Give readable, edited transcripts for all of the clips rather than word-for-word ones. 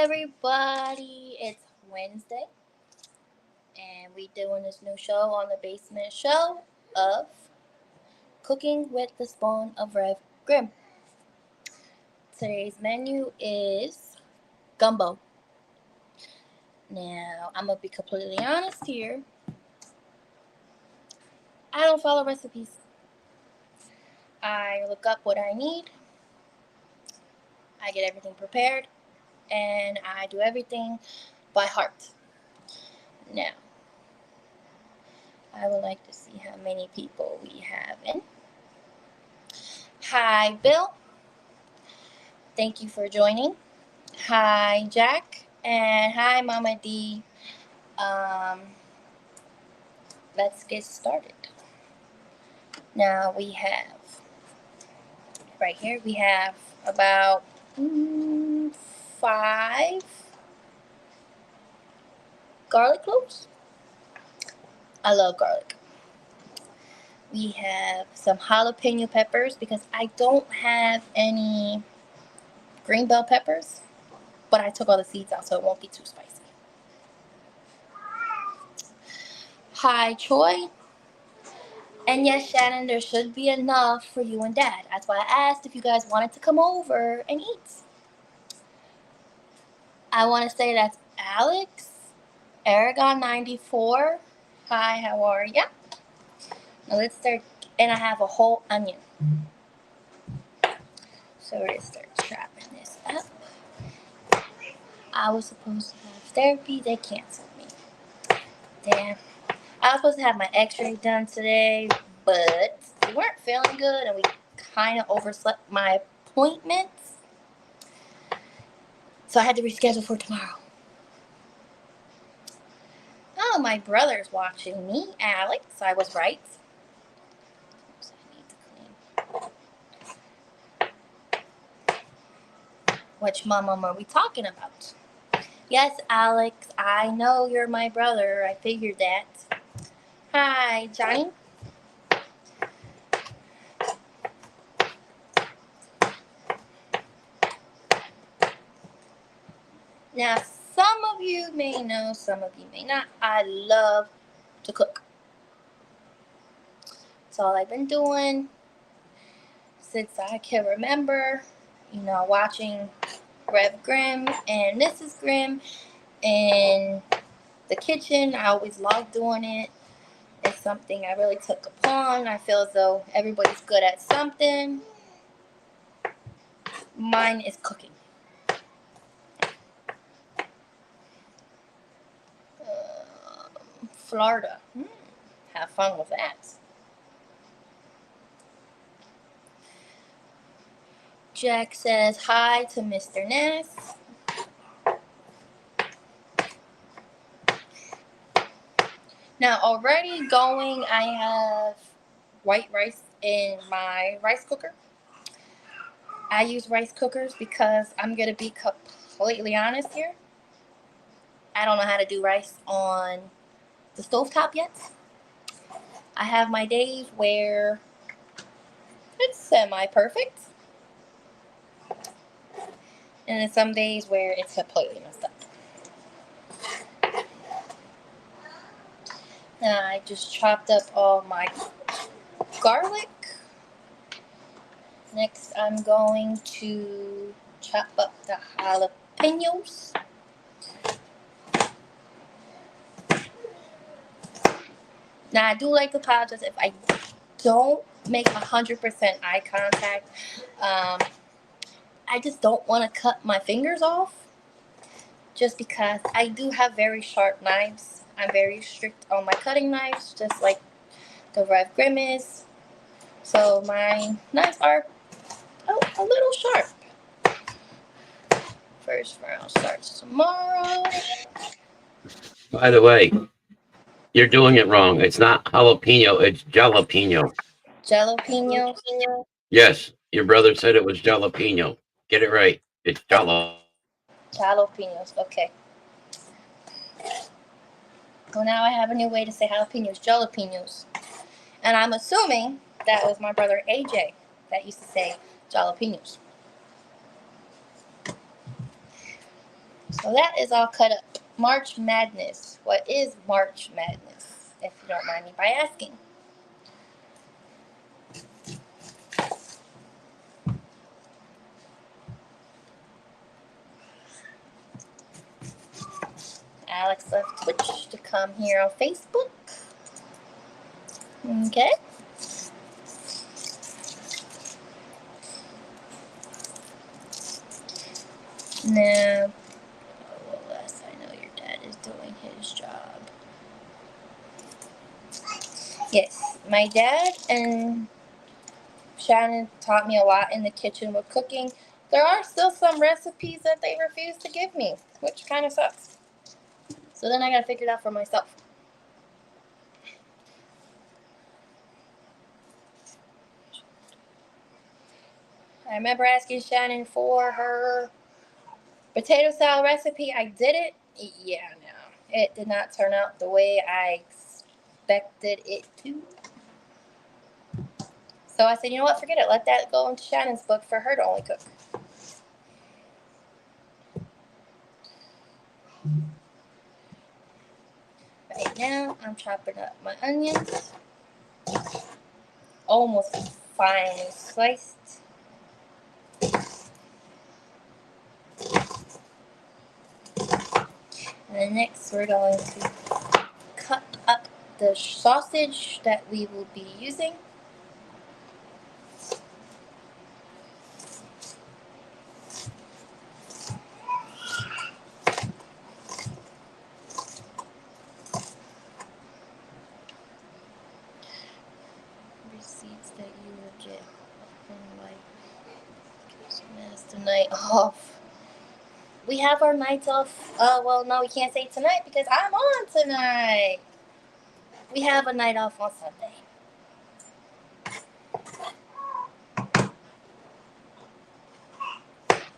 everybody, it's Wednesday, and we doing this new show on the basement show of Cooking with the Spawn of Grimm. Today's menu is gumbo. Now, I'm gonna be completely honest here. I don't follow recipes. I look up what I need, I get everything prepared, and I do everything by heart. Now, I would like to see how many people we have in. Hi, Bill. Thank you for joining. Hi, Jack. And hi, Mama D. Um, let's get started. Now we have, right here, we have about 5 garlic cloves. I love garlic. We have some jalapeno peppers because I don't have any green bell peppers, but I took all the seeds out so it won't be too spicy. Hi, Troy. And yes, Shannon, there should be enough for you and Dad. That's why I asked if you guys wanted to come over and eat. I want to say that's Alex, Aragon94. Hi, how are ya? Now let's start. And I have a whole onion. So we're going to start chopping this up. I was supposed to have therapy. They canceled me. Damn. I was supposed to have my x-ray done today, but we weren't feeling good and we kind of overslept my appointments. So I had to reschedule for tomorrow. Oh, my brother's watching me, Alex. I was right. Oops, I need to clean. Which mama are we talking about? Yes, Alex, I know you're my brother. I figured that. Hi, Johnny. Now, some of you may know, some of you may not. I love to cook. That's all I've been doing since I can remember. You know, watching Rev Grimm and Mrs. Grimm in the kitchen. I always loved doing it. It's something I really took upon. I feel as though everybody's good at something. Mine is cooking. Florida. Have fun with that. Jack says hi to Mr. Ness. Now, already going, I have white rice in my rice cooker. I use rice cookers because I'm going to be completely honest here. I don't know how to do rice on the stovetop yet. I have my days where it's semi-perfect. And then some days where it's completely messed up. Now I just chopped up all my garlic. Next I'm going to chop up the jalapenos. Now I do like to apologize if I don't make 100% eye contact. I just don't want to cut my fingers off just because I do have very sharp knives. I'm very strict on my cutting knives, just like the Rev Grimm is. So my knives are a little sharp. First round starts tomorrow. By the way, you're doing it wrong. It's not jalapeno, it's jalapeno. Jalapeno. Yes, your brother said it was jalapeno. Get it right. It's jalapeno. Jalapenos, okay. Well, now I have a new way to say jalapenos, jalapenos. And I'm assuming that was my brother AJ that used to say jalapenos. So that is all cut up. March Madness. What is March Madness? If you don't mind me by asking. Alex left Twitch to come here on Facebook. Okay. Now, Les, I know your dad is doing his job. Yes, my dad and Shannon taught me a lot in the kitchen with cooking. There are still some recipes that they refuse to give me, which kind of sucks. So then I gotta figure it out for myself. I remember asking Shannon for her potato salad recipe. I did it. Yeah, no. It did not turn out the way I expected it to. So I said, you know what, forget it. Let that go into Shannon's book for her to only cook. Right now, I'm chopping up my onions. Almost finely sliced. And then next, we're going to cut up the sausage that we will be using. Receipts that you will get from like Christmas, the night off. We have our nights off. Well, no, we can't say tonight because I'm on tonight. We have a night off on Sunday.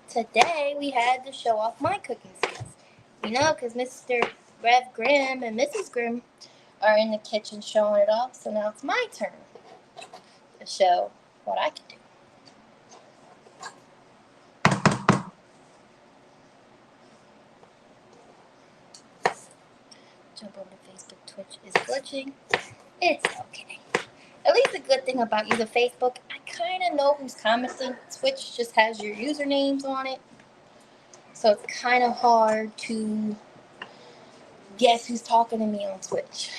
Today, we had to show off my cooking skills. You know, because Mr. Rev Grimm and Mrs. Grimm are in the kitchen showing it off, so now it's my turn to show what I can do. Jump over to Facebook. Twitch is glitching. It's okay. At least the good thing about using Facebook, I kind of know who's commenting. Twitch just has your usernames on it. So it's kind of hard to guess who's talking to me on Twitch.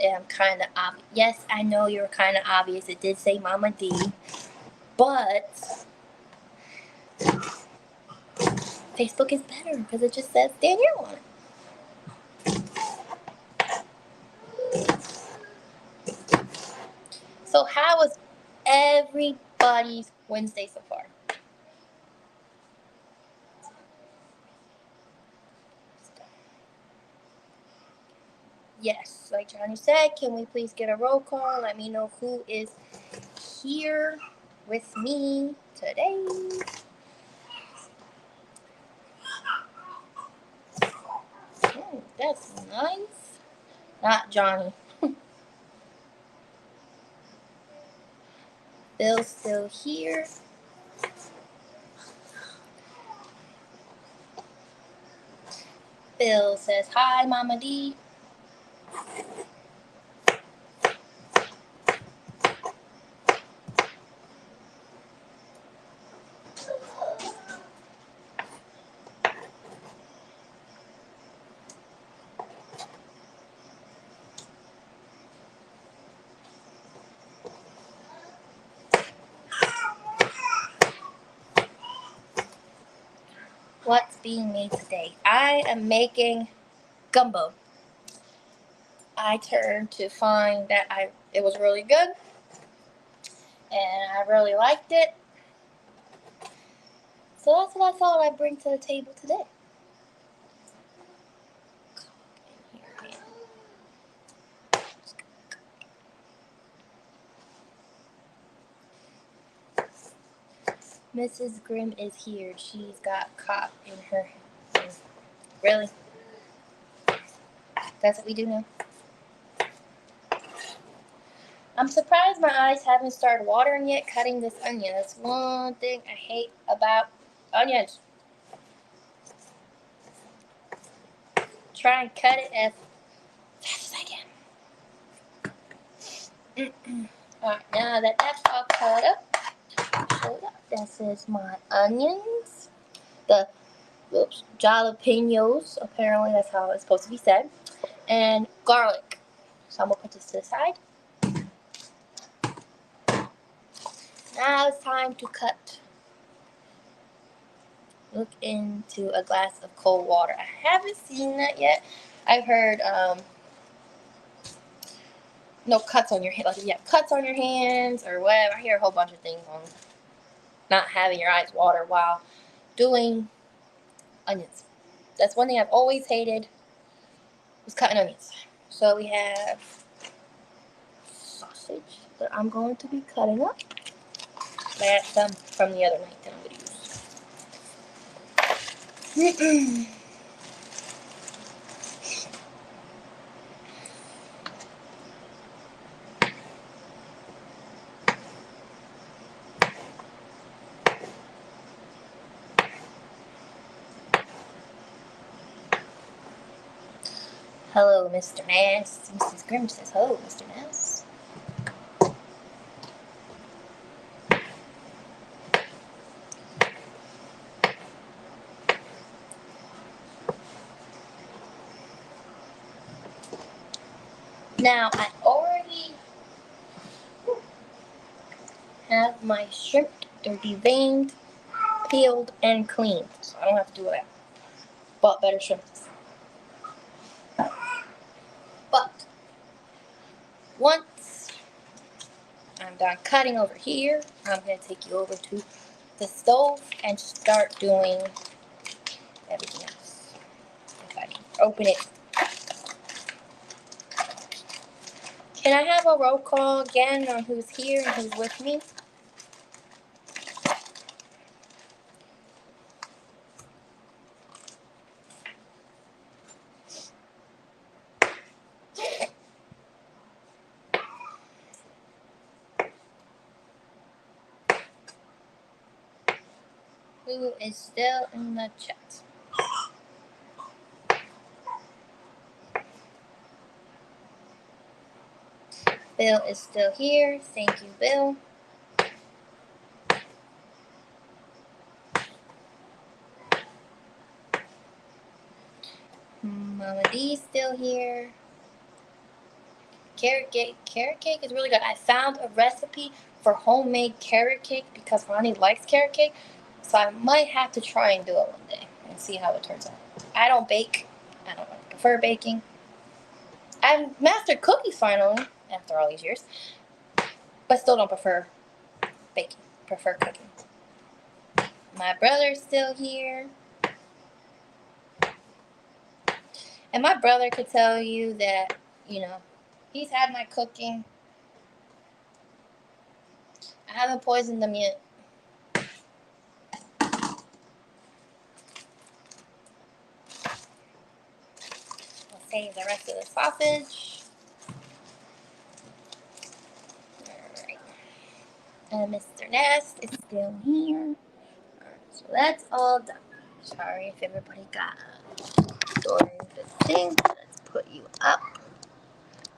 I'm kind of obvious. Yes, I know you're kind of obvious. It did say Mama D. But Facebook is better because it just says Danielle on it. So how was everybody's Wednesday so far? Yes, like Johnny said, can we please get a roll call? Let me know who is here with me today. That's nice. Not Johnny. Bill's still here. Bill says, hi, Mama D. What's being made today? I am making gumbo. I turned to find that it was really good, and I really liked it. So that's what I thought I'd bring to the table today. Mrs. Grimm is here. She's got caught in her. Really? That's what we do now? I'm surprised my eyes haven't started watering yet cutting this onion. That's one thing I hate about onions. Try and cut it as fast as I can. Alright, now that that's all cut up, this is my onions. The jalapenos, apparently that's how it's supposed to be said. And garlic. So I'm going to put this to the side. Now it's time to cut. Look into a glass of cold water. I haven't seen that yet. I've heard no cuts on your hand. Like if you have cuts on your hands or whatever. I hear a whole bunch of things on not having your eyes water while doing onions. That's one thing I've always hated was cutting onions. So we have sausage that I'm going to be cutting up. I got some from the other night that I'm going to use. Hello, Mr. Ness. Mrs. Grimm says, hello, Mr. Ness. Now, I already have my shrimp. They're deveined, peeled, and cleaned. So I don't have to do that. But better shrimp. But once I'm done cutting over here, I'm going to take you over to the stove and start doing everything else. If I can open it. Can I have a roll call again on who's here and who's with me? Who is still in the chat? Bill is still here. Thank you, Bill. Mama D's still here. Carrot cake. Carrot cake is really good. I found a recipe for homemade carrot cake because Ronnie likes carrot cake. So I might have to try and do it one day and see how it turns out. I don't bake. I don't prefer baking. I've mastered cookies finally after all these years. But still don't prefer baking. Prefer cooking. My brother's still here. And my brother could tell you that, he's had my cooking. I haven't poisoned them yet. I'll save the rest of the sausage. Alright. And Mr. Nest is still here. So that's all done. Sorry if everybody got during this thing. Let's put you up.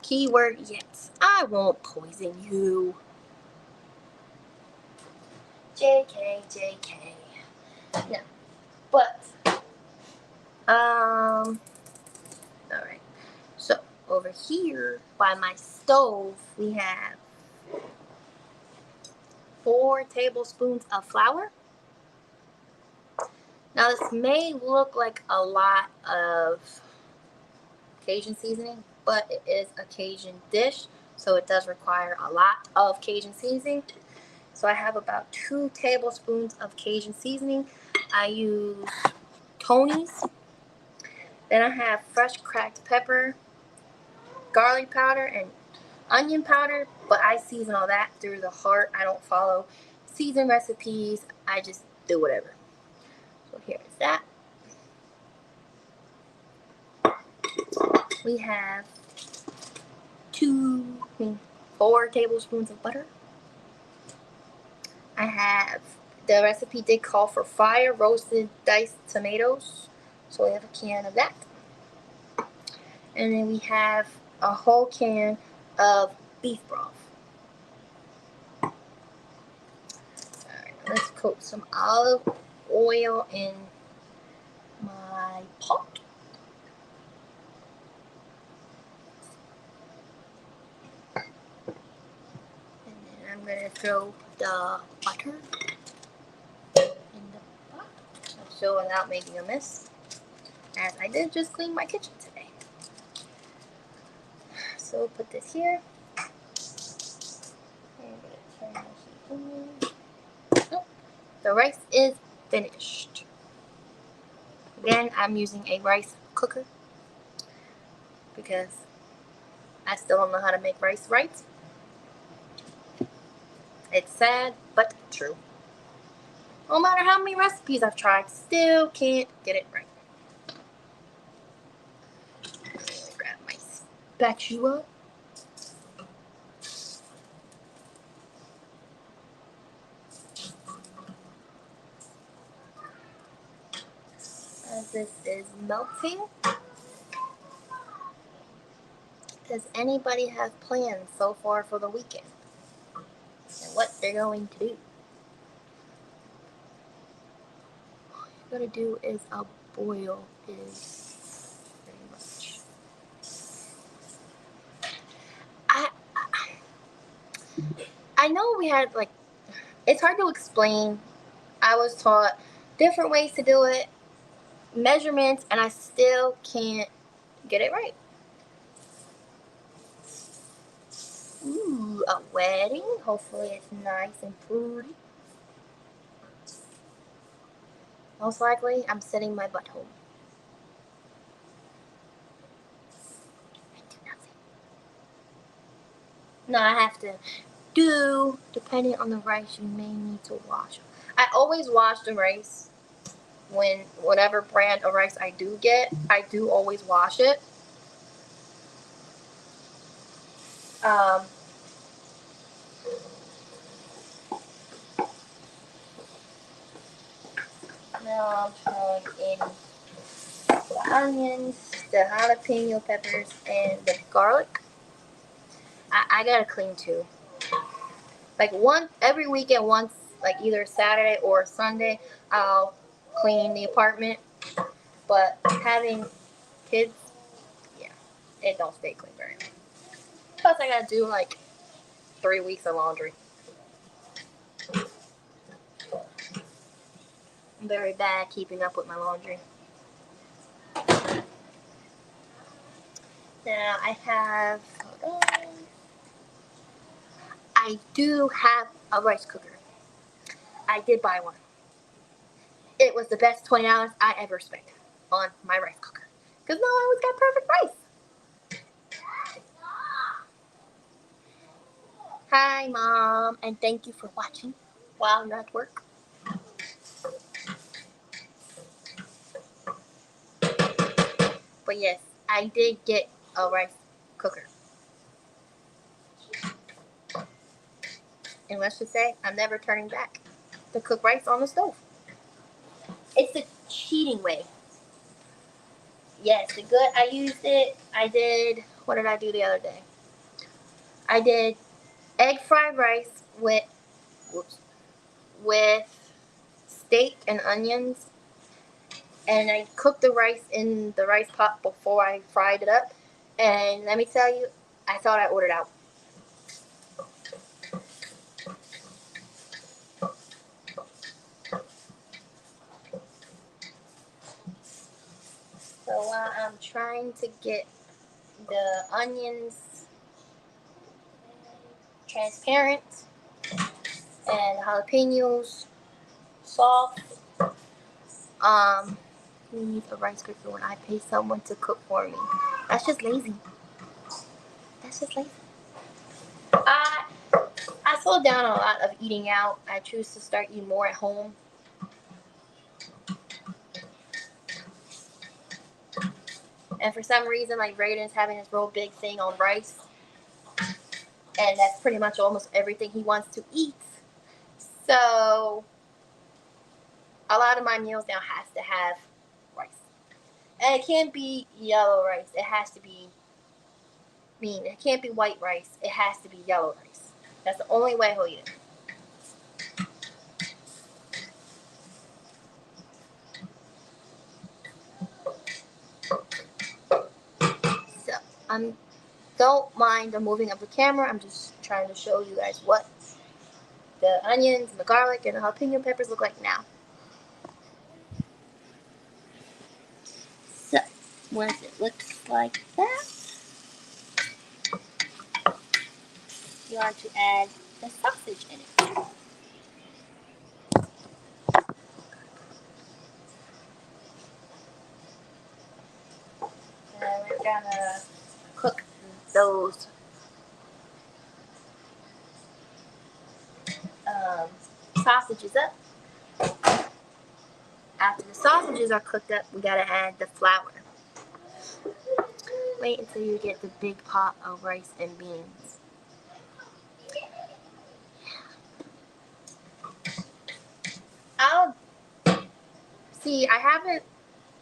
Keyword, yes. I won't poison you. JK, JK. No. But, alright. So, over here by my stove, we have 4 tablespoons of flour. Now, this may look like a lot of Cajun seasoning, but it is a Cajun dish, so it does require a lot of Cajun seasoning. So I have about 2 tablespoons of Cajun seasoning. I use Tony's. Then I have fresh cracked pepper, garlic powder, and onion powder, but I season all that through the heart. I don't follow seasoned recipes, I just do whatever. So here is that. We have 4 tablespoons of butter. I have, the recipe did call for fire roasted diced tomatoes, so we have a can of that. And then we have a whole can of beef broth. Alright, let's coat some olive oil in my pot. And then I'm going to throw the butter in the pot, so without making a mess, as I did just clean my kitchen today. So we'll put this here. I'm going to turn this on. Oh, the rice is finished. Again, I'm using a rice cooker because I still don't know how to make rice right. It's sad, but true. No matter how many recipes I've tried, still can't get it right. Let me grab my spatula. As this is melting, does anybody have plans so far for the weekend? And what they're going to do? All you're going to do is a boil is pretty much. I know we had, like, it's hard to explain. I was taught different ways to do it, measurements, and I still can't get it right. Ooh, a wedding. Hopefully it's nice and pretty. Most likely, I'm sitting my butt home. I do nothing. No, I have to do, depending on the rice, you may need to wash. I always wash the rice. Whatever brand of rice I do get, I do always wash it. Now I'm throwing in the onions, the jalapeno peppers, and the garlic. I gotta clean too. Like every weekend, once, like either Saturday or Sunday, I'll clean the apartment. But having kids, yeah, it don't stay clean very much. Plus, I gotta do like 3 weeks of laundry. I'm very bad keeping up with my laundry. Now I have, hold on. I do have a rice cooker. I did buy one. It was the best $20 I ever spent on my rice cooker. Because now I always got perfect rice. Hi, Mom, and thank you for watching while you're at work. But yes, I did get a rice cooker. And let's just say, I'm never turning back to cook rice on the stove. It's the cheating way. Yes, the good, I used it. I did, what did I do the other day? I did egg fried rice with steak and onions. And I cooked the rice in the rice pot before I fried it up. And let me tell you, I thought I ordered out. So while I'm trying to get the onions transparent and jalapenos soft, we need a rice cooker when I pay someone to cook for me. That's just lazy. That's just lazy. I slowed down a lot of eating out. I choose to start eating more at home. And for some reason, like Raiden's having this real big thing on rice. And that's pretty much almost everything he wants to eat. So a lot of my meals now has to have rice. And it can't be yellow rice. It has to be it can't be white rice. It has to be yellow rice. That's the only way he'll eat it. So don't mind the moving of the camera. I'm just trying to show you guys what the onions and the garlic and the jalapeno peppers look like now. So once it looks like that, you want to add the sausage in it. And we're gonna cook those sausages up. After the sausages are cooked up, we gotta add the flour. Wait until you get the big pot of rice and beans. I haven't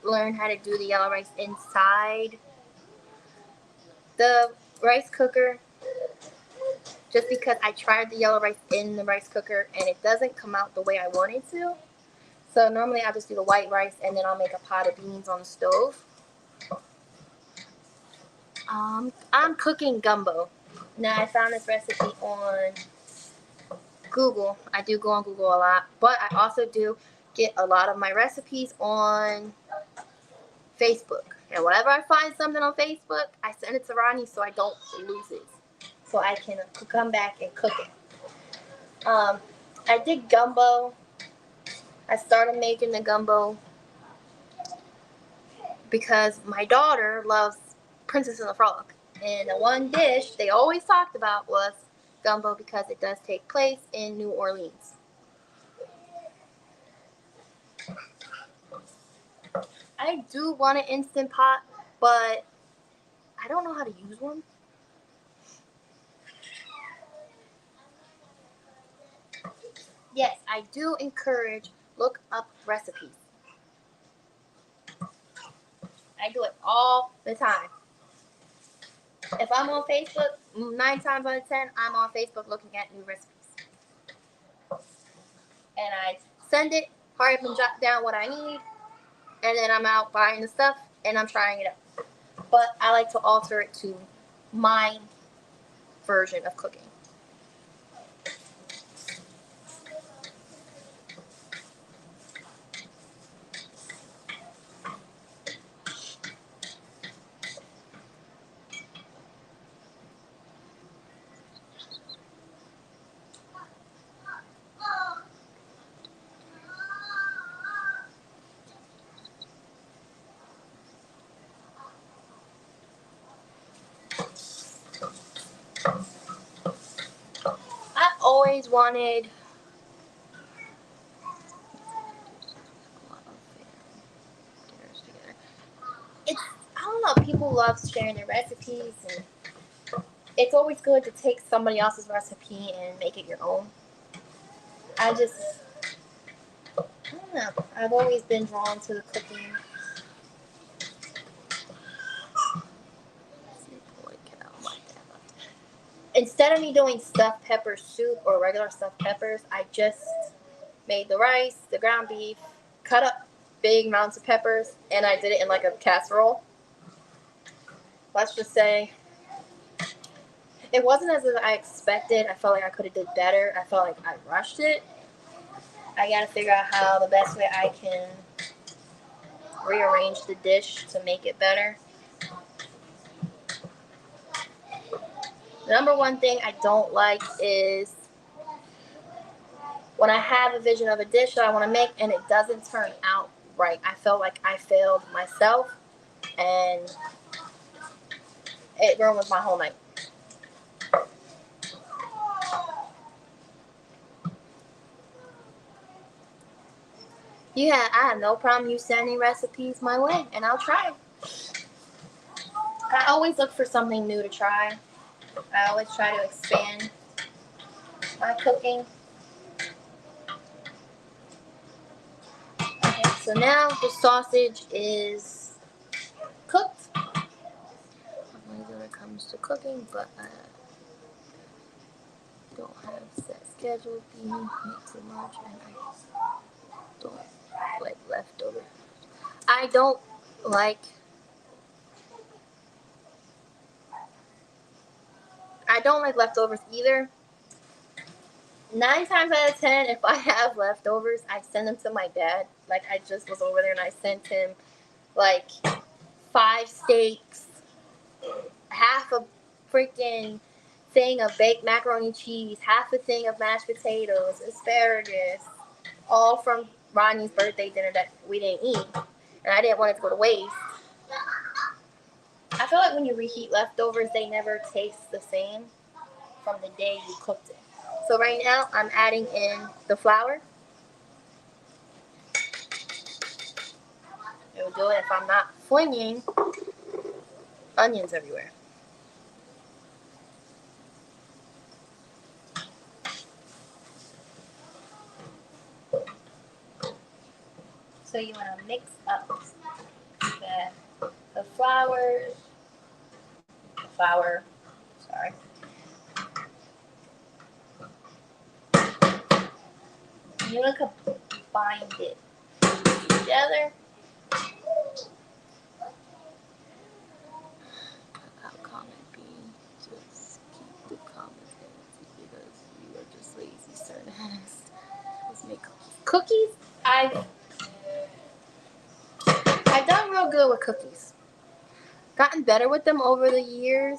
learned how to do the yellow rice inside the rice cooker just because I tried the yellow rice in the rice cooker and it doesn't come out the way I want it to. So normally I'll just do the white rice and then I'll make a pot of beans on the stove. I'm cooking gumbo. Now I found this recipe on Google. I do go on Google a lot, but I also do get a lot of my recipes on Facebook. And whenever I find something on Facebook, I send it to Ronnie so I don't lose it. So I can come back and cook it. I did gumbo. I started making the gumbo because my daughter loves Princess and the Frog. And the one dish they always talked about was gumbo because it does take place in New Orleans. I do want an Instant Pot, but I don't know how to use one. Yes, I do encourage look up recipes. I do it all the time. If I'm on Facebook, 9 times out of 10, I'm on Facebook looking at new recipes. And I send it, hurry up and jot down what I need, and then I'm out buying the stuff and I'm trying it out. But I like to alter it to my version of cooking. I always wanted I don't know, people love sharing their recipes and it's always good to take somebody else's recipe and make it your own. I don't know. I've always been drawn to the cooking. Instead of me doing stuffed pepper soup or regular stuffed peppers, I just made the rice, the ground beef, cut up big amounts of peppers, and I did it in like a casserole. Let's just say it wasn't as I expected. I felt like I could have did better. I felt like I rushed it. I gotta figure out how the best way I can rearrange the dish to make it better. The number one thing I don't like is when I have a vision of a dish that I want to make and it doesn't turn out right. I feel like I failed myself and it ruined my whole night. Yeah, I have no problem you sending recipes my way, and I'll try. I always look for something new to try. I always try to expand my cooking. Okay, so now the sausage is cooked. Always when it comes to cooking, but I don't have set schedule. Eat too much, and I don't like leftovers. I don't like. I don't like leftovers either. 9 times out of 10, if I have leftovers, I send them to my dad. Like I just was over there and I sent him like 5 steaks, half a freaking thing of baked macaroni and cheese, half a thing of mashed potatoes, asparagus, all from Ronnie's birthday dinner that we didn't eat, and I didn't want it to go to waste. I feel like when you reheat leftovers, they never taste the same from the day you cooked it. So right now, I'm adding in the flour. It'll do it if I'm not flinging onions everywhere. So you want to mix up the flour, sorry. You want to combine it together. How comment be? Just keep the comments empty because you are just lazy, certain ass. Let's make cookies. I've done real good with cookies. Gotten better with them over the years.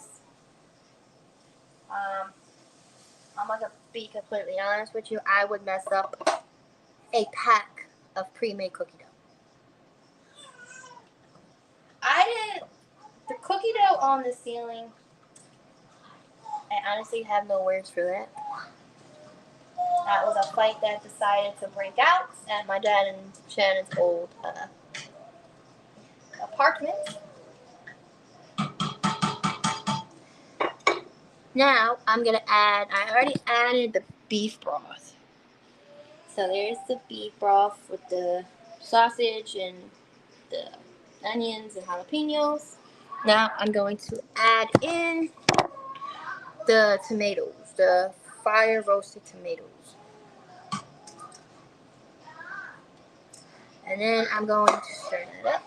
I'm gonna be completely honest with you. I would mess up a pack of pre-made cookie dough. I did the cookie dough on the ceiling. I honestly have no words for that. That was a fight that decided to break out at my dad and Shannon's old apartment. Now I'm gonna add. I already added the beef broth. So there's the beef broth with the sausage and the onions and jalapenos. Now I'm going to add in the tomatoes, the fire roasted tomatoes. And then I'm going to stir that up.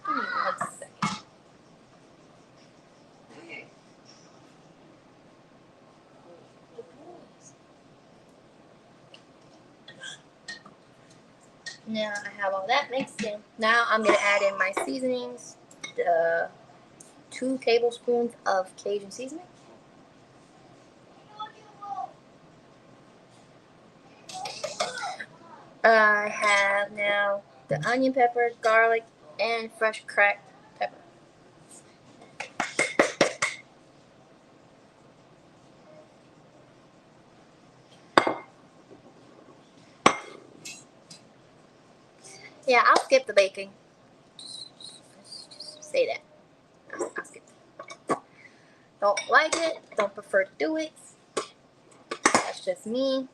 Give me 1 second. Now I have all that mixed in. Now I'm going to add in my seasonings. The 2 tablespoons of Cajun seasoning. I have now the onion pepper, garlic, and fresh cracked pepper. Yeah, I'll skip the baking. Just say that. I'll skip it. Don't like it. Don't prefer to do it. That's just me.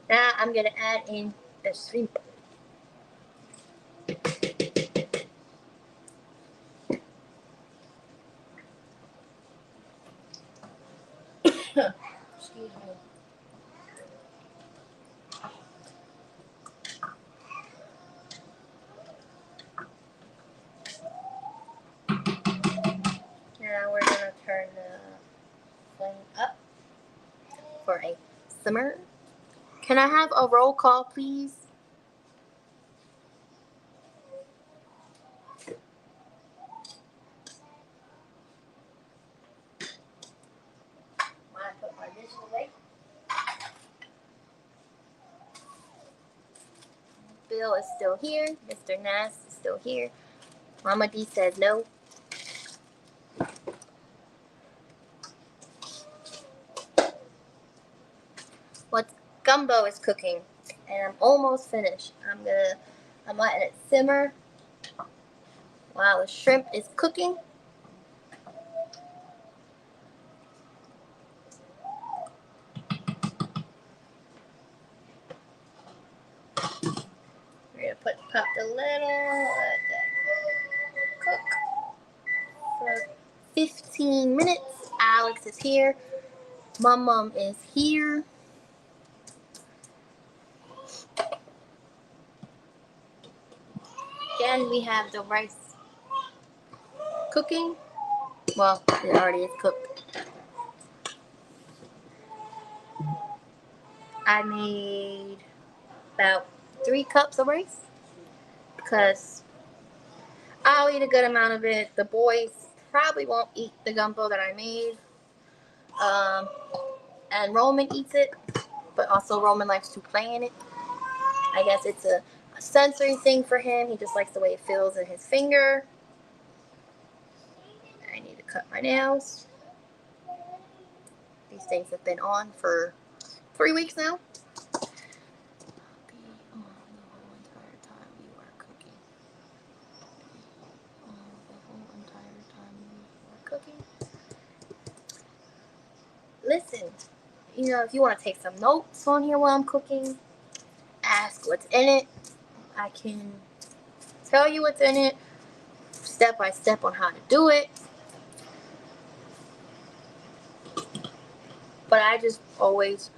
Now I'm going to add in the shrimp. Excuse me. Now we're going to turn the flame up for a simmer. Can I have a roll call, please? I put my dish away. Bill is still here. Mr. Nass is still here. Mama D says no. gumbo is cooking, and I'm almost finished. I'm letting it simmer while the shrimp is cooking. We're gonna pop the lid on, let that cook for 15 minutes. Alex is here. Mom is here. Again, we have the rice cooking. Well, it already is cooked. I made about 3 cups of rice because I'll eat a good amount of it. The boys probably won't eat the gumbo that I made. And Roman eats it, but also Roman likes to play in it. I guess it's a sensory thing for him. He just likes the way it feels in his finger. I need to cut my nails. These things have been on for 3 weeks now. Listen, if you want to take some notes on here while I'm cooking, ask what's in it. I can tell you what's in it, step by step on how to do it. But I just always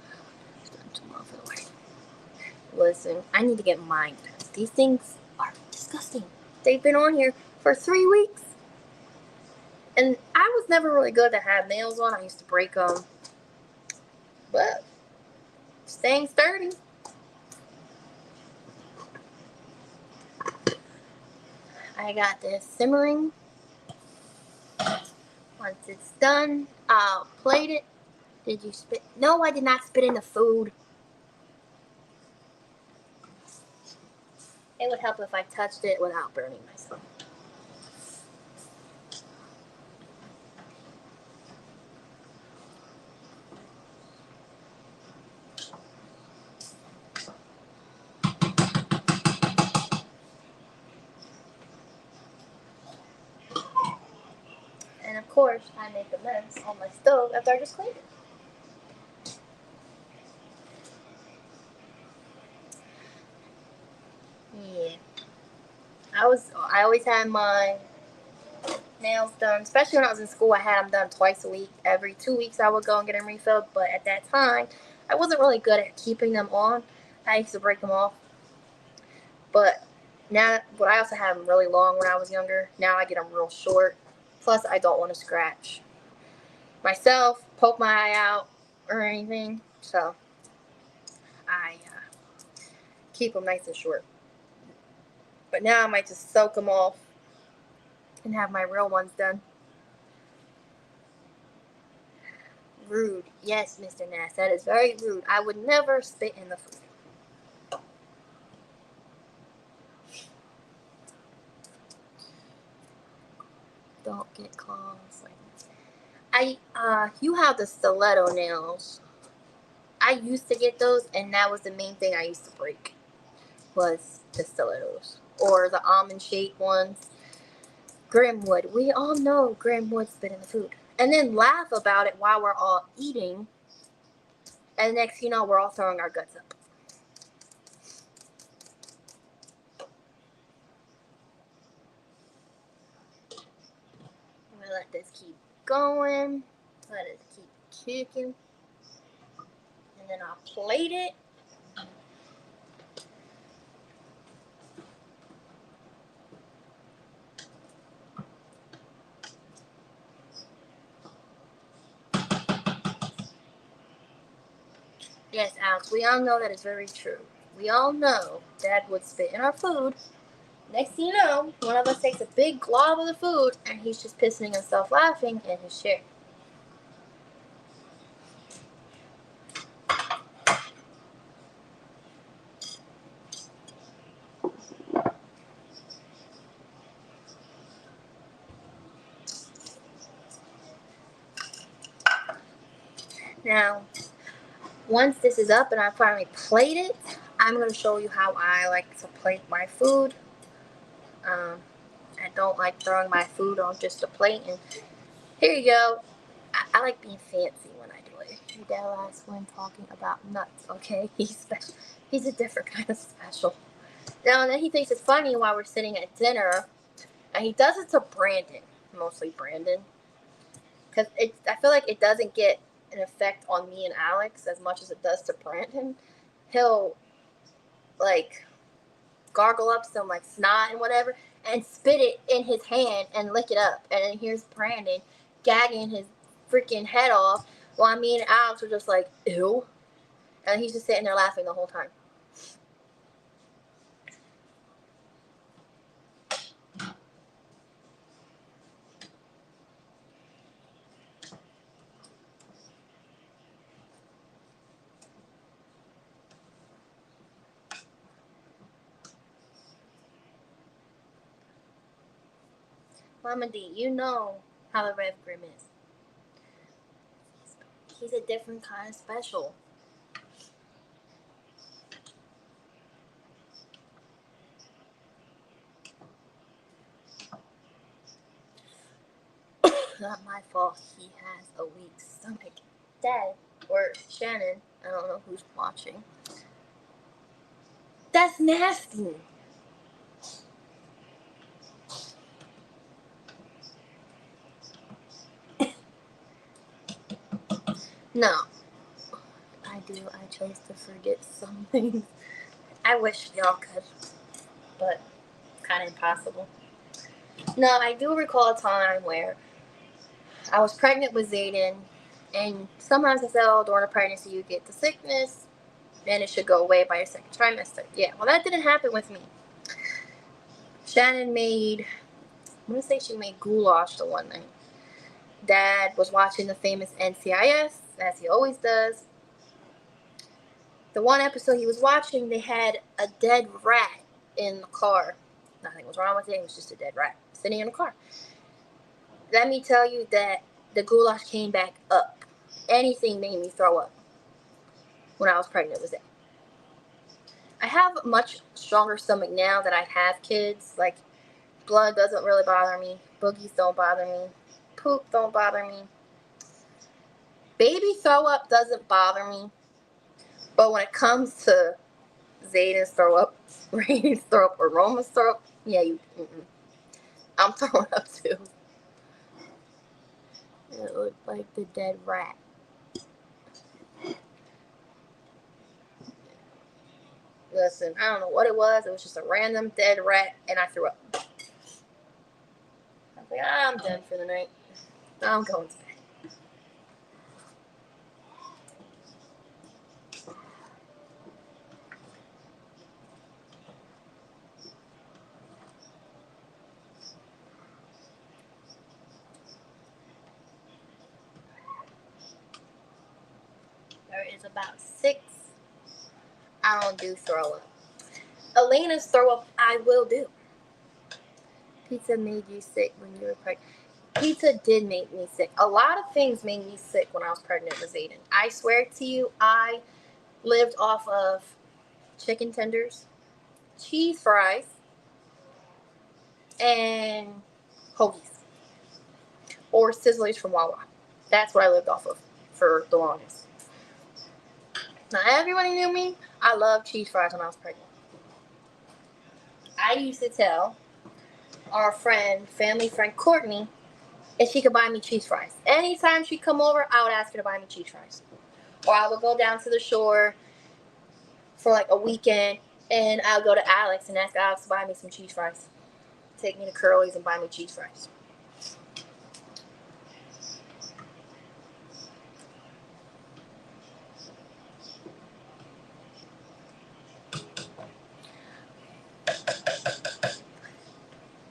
listen. I need to get mine. These things are disgusting. They've been on here for 3 weeks. And I was never really good to have nails on. I used to break them. But staying sturdy. I got this simmering. Once it's done, I'll plate it. Did you spit? No, I did not spit in the food. It would help if I touched it without burning myself. And of course, I make a mess on my stove after I just cleaned it. Yeah. I always had my nails done, especially when I was in school. I had them done twice a week. Every 2 weeks I would go and get them refilled, but at that time I wasn't really good at keeping them on. I used to break them off. But I also had them really long when I was younger. Now I get them real short. Plus I don't want to scratch myself, poke my eye out or anything, so I keep them nice and short. But now I might just soak them off and have my real ones done. Rude. Yes, Mr. Nass, that is very rude. I would never spit in the food. Don't get claws. You have the stiletto nails. I used to get those, and that was the main thing I used to break, was the stilettos. Or the almond-shaped ones. Grimm would. We all know Grimm would spit in the food. And then laugh about it while we're all eating. And next you know, we're all throwing our guts up. I'm going to let this keep going. Let it keep kicking. And then I'll plate it. Yes, Alex, we all know that is very true. We all know Dad would spit in our food. Next thing you know, one of us takes a big glob of the food, and he's just pissing himself laughing in his chair. Now, once this is up and I finally plate it, I'm going to show you how I like to plate my food. I don't like throwing my food on just a plate. And here you go. I like being fancy when I do it. Your dad last one talking about nuts, okay? He's special. He's a different kind of special. Now, and then he thinks it's funny while we're sitting at dinner, and he does it to Brandon, mostly Brandon, because I feel like it doesn't get an effect on me and Alex as much as it does to Brandon. He'll like gargle up some like snot and whatever, and spit it in his hand and lick it up, and then here's Brandon gagging his freaking head off, while me and Alex were just like, ew, and he's just sitting there laughing the whole time. Mama D, you know how the Rev Grimm is. He's a different kind of special. Not my fault he has a weak stomach. Dad, or Shannon, I don't know who's watching. That's nasty. No. I do. I chose to forget some things. I wish y'all could, but kind of impossible. No, I do recall a time where I was pregnant with Zayden, and sometimes I said, oh, during a pregnancy you get the sickness, and it should go away by your second trimester. Yeah, well, that didn't happen with me. Shannon made, I'm going to say she made goulash the one night. Dad was watching the famous NCIS, as he always does. The one episode he was watching, they had a dead rat in the car. Nothing was wrong with it. It was just a dead rat sitting in the car. Let me tell you that the goulash came back up. Anything made me throw up when I was pregnant with it. I have a much stronger stomach now that I have kids. Like, blood doesn't really bother me. Boogies don't bother me. Poop don't bother me. Baby throw up doesn't bother me. But when it comes to Zayden's throw up, Rainey's throw up, or Roma's throw up, yeah, I'm throwing up too. It looked like the dead rat. Listen, I don't know what it was. It was just a random dead rat, and I threw up. I was like, I'm done for the night. I'm going to bed. There is about 6. I don't do throw up. Elena's throw up, I will do. Pizza made you sick when you were pregnant. Pizza did make me sick. A lot of things made me sick when I was pregnant with Zayden. I swear to you, I lived off of chicken tenders, cheese fries, and hoagies. Or Sizzlers from Wawa. That's what I lived off of for the longest. Now, everybody knew me. I loved cheese fries when I was pregnant. I used to tell our family friend Courtney, if she could buy me cheese fries. Anytime she'd come over, I would ask her to buy me cheese fries. Or I would go down to the shore for like a weekend, and I would go to Alex and ask Alex to buy me some cheese fries. Take me to Curly's and buy me cheese fries.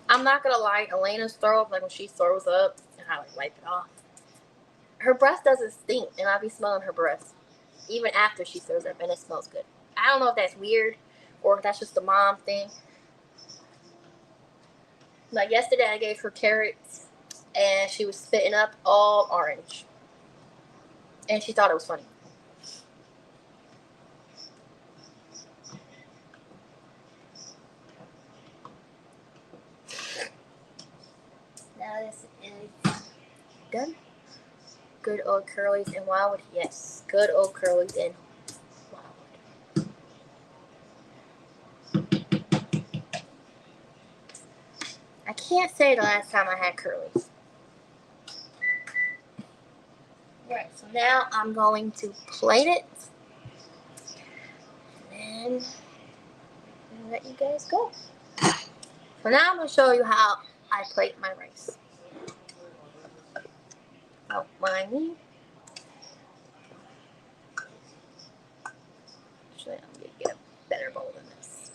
I'm not gonna lie, Elena's throw up, like when she throws up, and I like wipe it off. Her breath doesn't stink, and I be smelling her breath even after she throws up, and it smells good. I don't know if that's weird or if that's just a mom thing. Like yesterday, I gave her carrots, and she was spitting up all orange, and she thought it was funny. Now this is done. Good old curlies and wildwood. Yes, good old curlies and wildwood. I can't say the last time I had curlies. Right, so now I'm going to plate it. And then let you guys go. So now I'm going to show you how I plate my rice. Oh, what I need. Actually, I'm going to get a better bowl than this.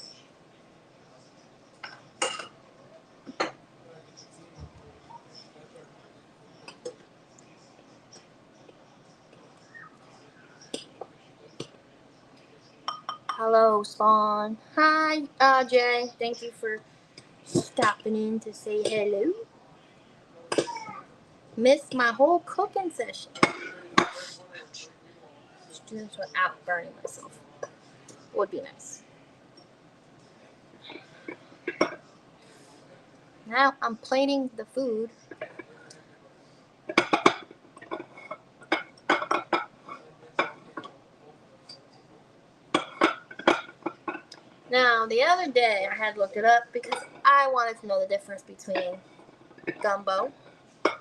Hello, Spawn. Hi, Jay. Thank you for stopping in to say hello. Missed my whole cooking session. Students without burning myself. Would be nice. Now I'm plating the food. Now, the other day I had looked it up because I wanted to know the difference between gumbo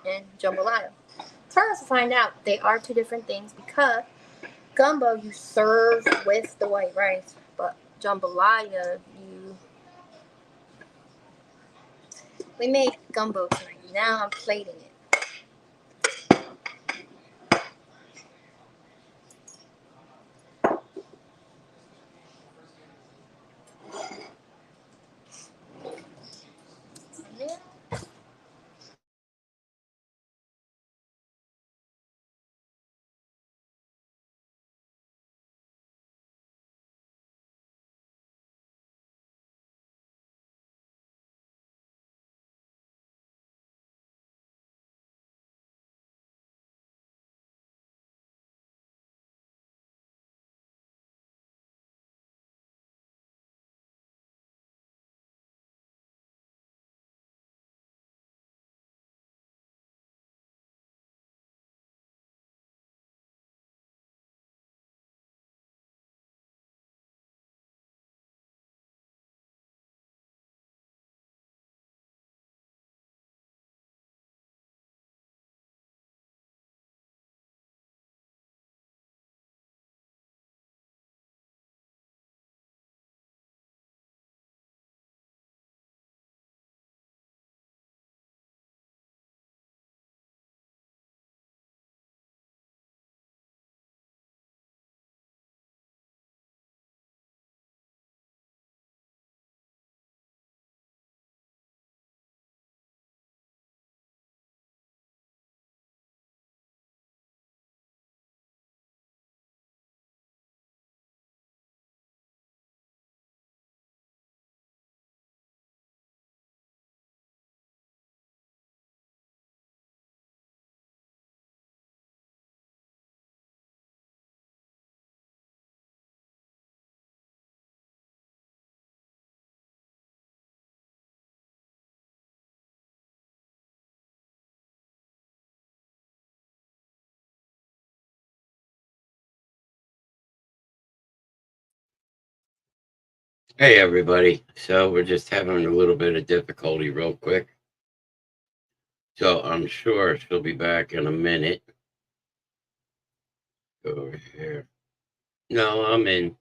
and jambalaya. Turns to find out they are two different things because gumbo you serve with the white rice, but jambalaya we made gumbo tonight. Now I'm plating it. Hey, everybody. So we're just having a little bit of difficulty real quick. So I'm sure she'll be back in a minute. Go over here. No, I'm in.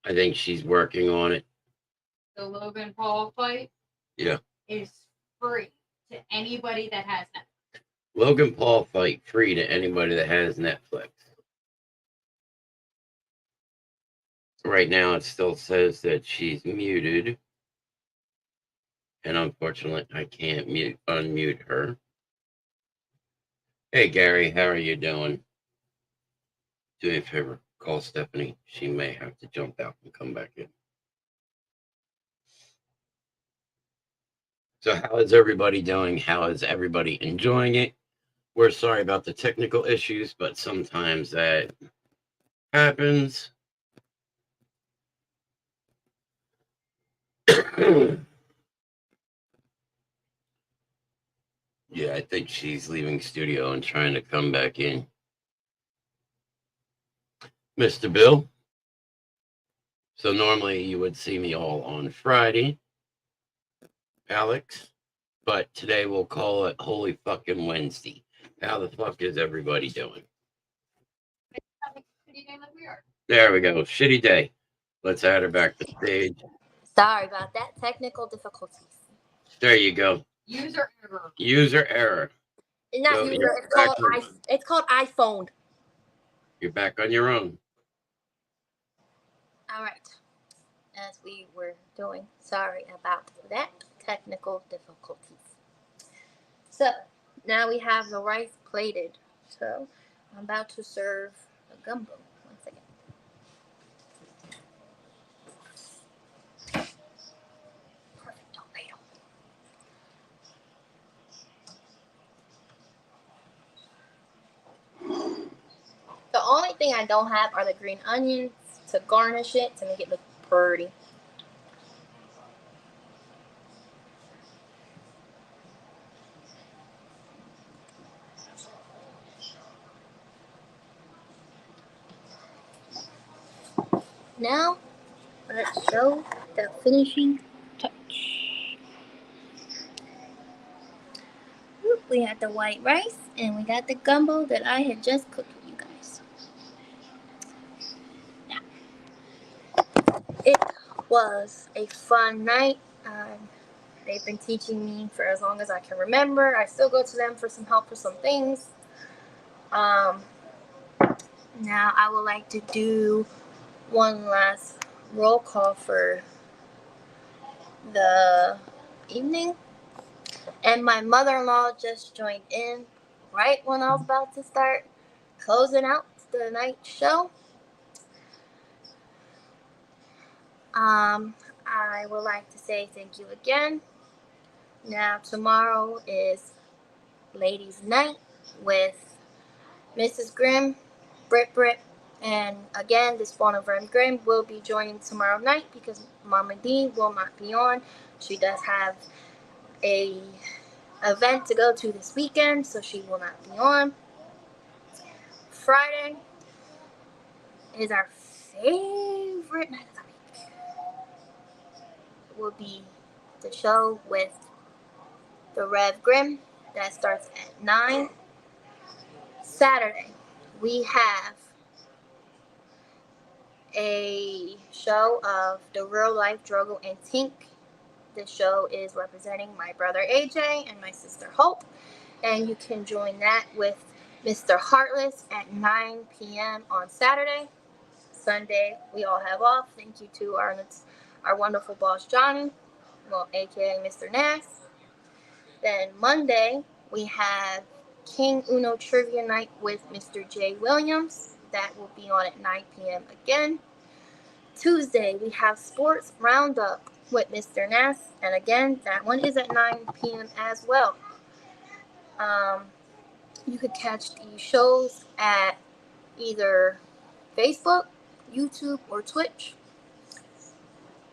I think she's working on it. The Logan Paul fight Yeah. is free to anybody that has Netflix. Logan Paul fight free to anybody that has Netflix. Right now, it still says that she's muted. And unfortunately, I can't unmute her. Hey, Gary, how are you doing? Do me a favor, call Stephanie. She may have to jump out and come back in. So how is everybody doing? How is everybody enjoying it? We're sorry about the technical issues, but sometimes that happens. Yeah, I think she's leaving studio and trying to come back in. Mr. Bill. So normally you would see me all on Friday, Alex, but today we'll call it Holy Fucking Wednesday. How the fuck is everybody doing? Having a shitty day like we are. There we go. Shitty day. Let's add her back to stage. Sorry about that. Technical difficulties. There you go. User error. User error. It's not So user. you're It's called back it's called iPhone. You're back on your own. All right. As we were doing, sorry about that. Technical difficulties. So now we have the rice plated. So I'm about to serve a gumbo. 1 second. Perfect tomato. The only thing I don't have are the green onions to garnish it to make it look pretty. Now, let's show the finishing touch. We had the white rice and we got the gumbo that I had just cooked for you guys. Now, it was a fun night. They've been teaching me for as long as I can remember. I still go to them for some help for some things. Now I would like to do one last roll call for the evening. And my mother-in-law just joined in right when I was about to start closing out the night show. I would like to say thank you again. Now tomorrow is ladies' night with Mrs. Grimm, Brit, and again, the Spawn of Grimm will be joining tomorrow night because Mama D will not be on. She does have a event to go to this weekend, so she will not be on. Friday is our favorite night of the week. It will be the show with the Rev Grimm that starts at 9. Saturday, we have a show of the Real Life Drogo and Tink. The show is representing my brother AJ and my sister Hope, and you can join that with Mr. Heartless at 9 p.m. on Saturday. Sunday, we all have off. Thank you to our wonderful boss Johnny, well, aka Mr. Nass. Then Monday, we have King Uno Trivia Night with Mr. J. Williams. That will be on at 9 p.m. again. Tuesday, we have Sports Roundup with Mr. Nass. And again, that one is at 9 p.m. as well. You could catch these shows at either Facebook, YouTube, or Twitch.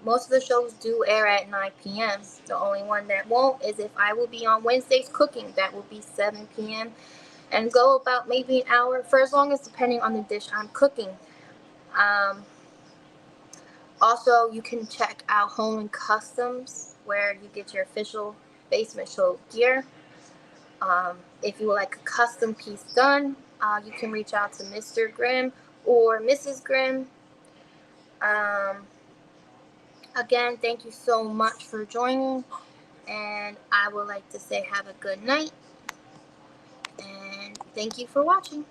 Most of the shows do air at 9 p.m. The only one that won't is if I will be on Wednesdays cooking. That will be 7 p.m. and go about maybe an hour for as long as depending on the dish I'm cooking. Also, you can check out Home and Customs where you get your official basement show gear. If you would like a custom piece done, you can reach out to Mr. Grimm or Mrs. Grimm. Again, thank you so much for joining, and I would like to say have a good night, and thank you for watching.